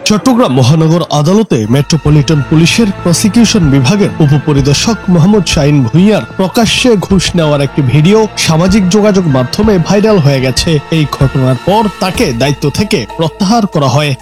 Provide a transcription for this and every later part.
চট্টগ্রাম মহানগর আদালতে মেট্রোপলিটন পুলিশের প্রসিকিউশন বিভাগের উপপরিদর্শক মোহাম্মদ শাহিন ভূঁইয়ার প্রকাশ্যে ঘুষ নেওয়ার একটি ভিডিও সামাজিক যোগাযোগ মাধ্যমে ভাইরাল হয়ে গেছে। এই ঘটনার পর তাকে দায়িত্ব থেকে প্রত্যাহার করা হয়।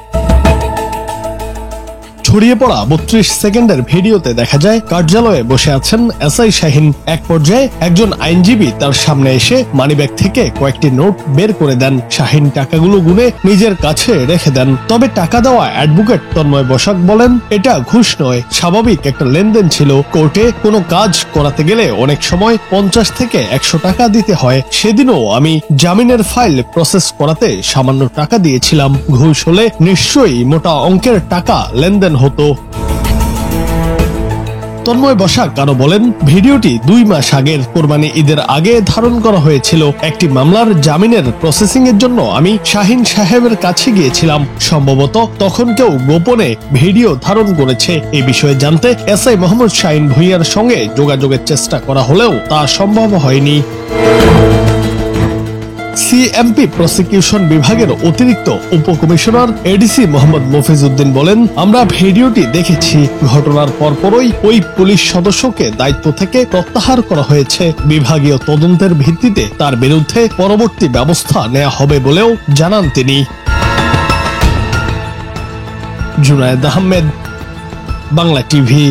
ছড়িয়ে পড়া ৩২ সেকেন্ডের ভিডিওতে দেখা যায় কার্যালয়ে বসে আছেন এসআই শাহিন। এক পর্যায়ে একজন আইনজীবী তার সামনে এসে মানিব্যাগ থেকে কয়েকটি নোট বের করে দেন। শাহিন টাকাগুলো গুনে নিজের কাছে রেখে দেন। তবে টাকা দেওয়া অ্যাডভোকেট তন্ময় বসাক বলেন, এটা ঘুষ নয়, স্বাভাবিক একটা লেনদেন ছিল। কোর্টে কোনো কাজ করাতে গেলে অনেক সময় 50 থেকে 100 টাকা দিতে হয়। সেদিনও আমি জামিনের ফাইল প্রসেস করাতে সামান্য টাকা দিয়েছিলাম। ঘুষ হলে নিশ্চয়ই মোটা অঙ্কের টাকা লেনদেন হতো। তন্ময় বসাক আরো বলেন, ভিডিওটি 2 মাস আগের, কোরবানি ঈদের আগে ধারণ করা হয়েছিল। একটি মামলার জামিনের প্রসেসিং এর জন্য আমি শাহিন সাহেবের কাছে গিয়েছিলাম। সম্ভবত তখন কেউ গোপনে ভিডিও ধারণ করেছে। এই বিষয়ে জানতে এসআই মোহাম্মদ শাহিন ভূঁইয়ার সঙ্গে যোগাযোগের চেষ্টা করা হলেও তা সম্ভব হয়নি। সিএমপি প্রসিকিউশন বিভাগের অতিরিক্ত উপকমিশনার এডিসি মোহাম্মদ মফিজ উদ্দিন বলেন, আমরা ভিডিওটি দেখেছি। ঘটনার পরপরই ওই পুলিশ সদস্যকে দায়িত্ব থেকে প্রত্যাহার করা হয়েছে। বিভাগীয় তদন্তের ভিত্তিতে তার বিরুদ্ধে পরবর্তী ব্যবস্থা নেওয়া হবে বলেও জানান তিনি। জুনায়েদ আহমেদ, বাংলা টিভি।